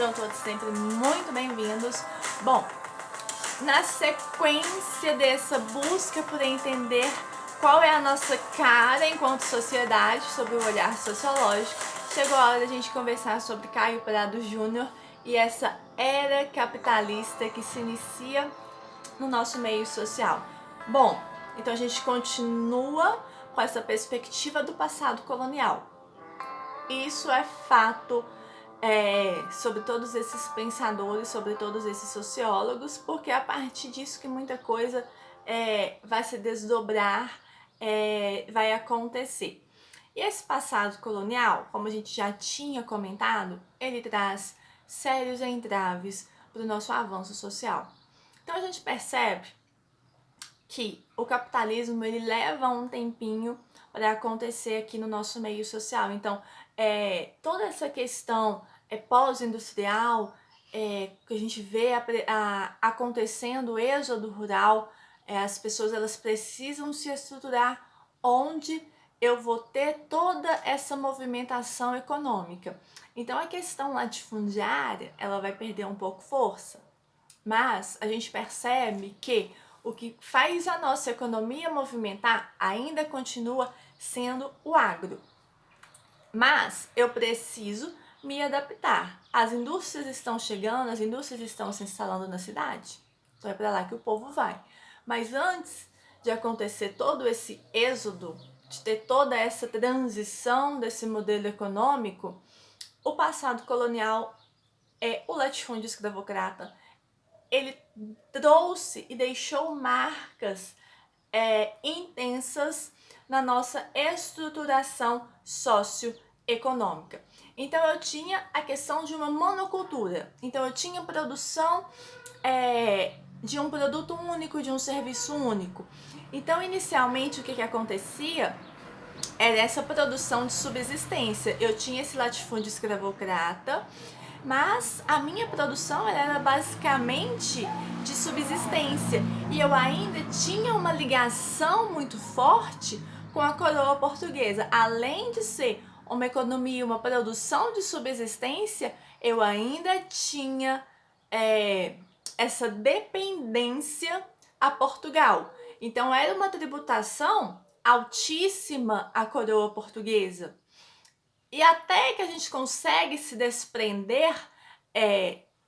Sejam todos sempre muito bem-vindos. Bom, na sequência dessa busca por entender qual é a nossa cara enquanto sociedade sobre o olhar sociológico, chegou a hora da gente conversar sobre Caio Prado Júnior e essa era capitalista que se inicia no nosso meio social. Bom, então a gente continua com essa perspectiva do passado colonial. Isso é fato sobre todos esses pensadores, sobre todos esses sociólogos, porque é a partir disso que muita coisa vai se desdobrar, vai acontecer. E esse passado colonial, como a gente já tinha comentado, ele traz sérios entraves para o nosso avanço social. Então a gente percebe que o capitalismo ele leva um tempinho para acontecer aqui no nosso meio social. Então, toda essa questão pós-industrial, que a gente vê acontecendo, o êxodo rural, as pessoas elas precisam se estruturar onde eu vou ter toda essa movimentação econômica. Então, a questão latifundiária, ela vai perder um pouco força. Mas a gente percebe que o que faz a nossa economia movimentar ainda continua sendo o agro. Mas eu preciso me adaptar. As indústrias estão chegando, as indústrias estão se instalando na cidade. Então é para lá que o povo vai. Mas antes de acontecer todo esse êxodo, de ter toda essa transição desse modelo econômico, o passado colonial, o latifúndio escravocrata, ele trouxe e deixou marcas intensas na nossa estruturação socioeconômica. Então eu tinha a questão de uma monocultura. Então eu tinha produção de um produto único, de um serviço único. Então inicialmente o que acontecia era essa produção de subsistência. Eu tinha esse latifúndio escravocrata, mas a minha produção era basicamente de subsistência e eu ainda tinha uma ligação muito forte com a coroa portuguesa. Além de ser uma economia, uma produção de subsistência, eu ainda tinha essa dependência a Portugal. Então era uma tributação altíssima à coroa portuguesa. E até que a gente consegue se desprender,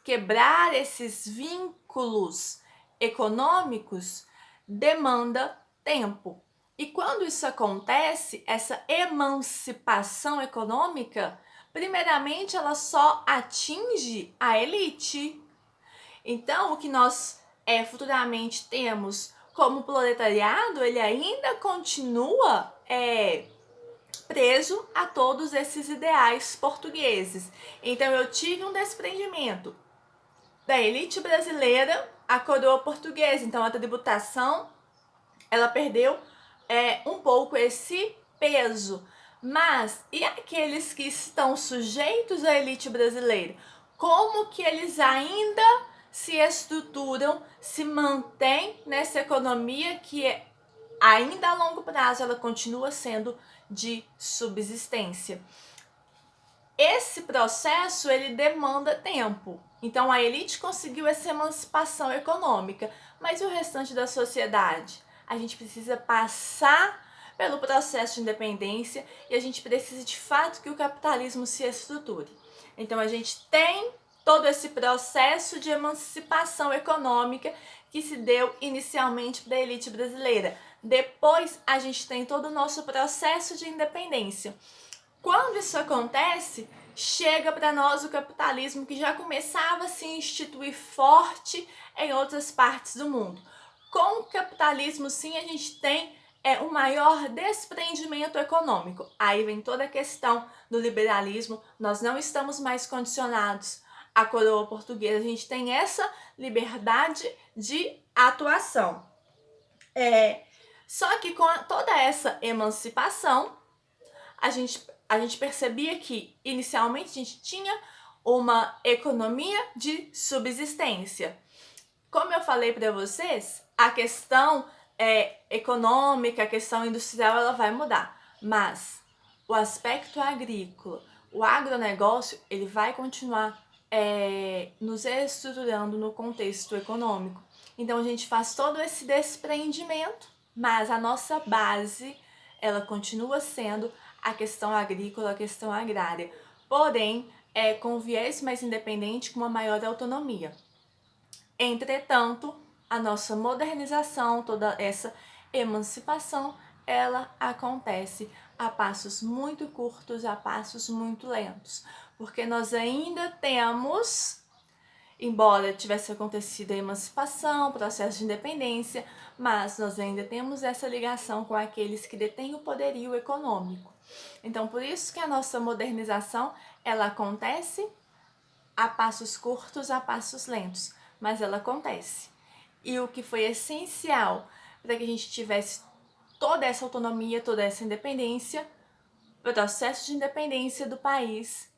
quebrar esses vínculos econômicos, demanda tempo. E quando isso acontece, essa emancipação econômica, primeiramente ela só atinge a elite. Então, o que nós futuramente temos como proletariado, ele ainda continua preso a todos esses ideais portugueses. Então eu tive um desprendimento da elite brasileira à coroa portuguesa. Então a tributação ela perdeu um pouco esse peso. Mas e aqueles que estão sujeitos à elite brasileira? Como que eles ainda se estruturam, se mantêm nessa economia que ainda a longo prazo ela continua sendo de subsistência? Esse processo ele demanda tempo. Então a elite conseguiu essa emancipação econômica, mas e o restante da sociedade? A gente precisa passar pelo processo de independência e a gente precisa de fato que o capitalismo se estruture. Então a gente tem todo esse processo de emancipação econômica que se deu inicialmente para a elite brasileira. Depois a gente tem todo o nosso processo de independência. Quando isso acontece, chega para nós o capitalismo que já começava a se instituir forte em outras partes do mundo. Com o capitalismo, sim, a gente tem um maior desprendimento econômico. Aí vem toda a questão do liberalismo. Nós não estamos mais condicionados à coroa portuguesa. A gente tem essa liberdade de atuação. Só que com toda essa emancipação, a gente percebia que inicialmente a gente tinha uma economia de subsistência. Como eu falei para vocês, a questão econômica, a questão industrial, ela vai mudar. Mas o aspecto agrícola, o agronegócio, ele vai continuar nos estruturando no contexto econômico. Então a gente faz todo esse desprendimento, mas a nossa base, ela continua sendo a questão agrícola, a questão agrária, porém com viés mais independente, com uma maior autonomia. Entretanto, a nossa modernização, toda essa emancipação, ela acontece a passos muito curtos, a passos muito lentos, porque nós ainda temos, embora tivesse acontecido a emancipação, o processo de independência, mas nós ainda temos essa ligação com aqueles que detêm o poderio econômico. Então, por isso que a nossa modernização, ela acontece a passos curtos, a passos lentos, mas ela acontece. E o que foi essencial para que a gente tivesse toda essa autonomia, toda essa independência, o processo de independência do país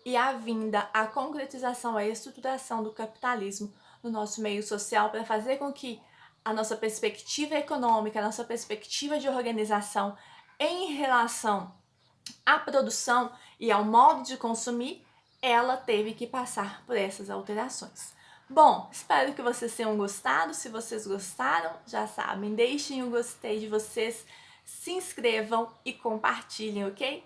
e a vinda, a concretização, a estruturação do capitalismo no nosso meio social para fazer com que a nossa perspectiva econômica, a nossa perspectiva de organização em relação à produção e ao modo de consumir, ela teve que passar por essas alterações. Bom, espero que vocês tenham gostado. Se vocês gostaram, já sabem, deixem o gostei de vocês, se inscrevam e compartilhem, ok?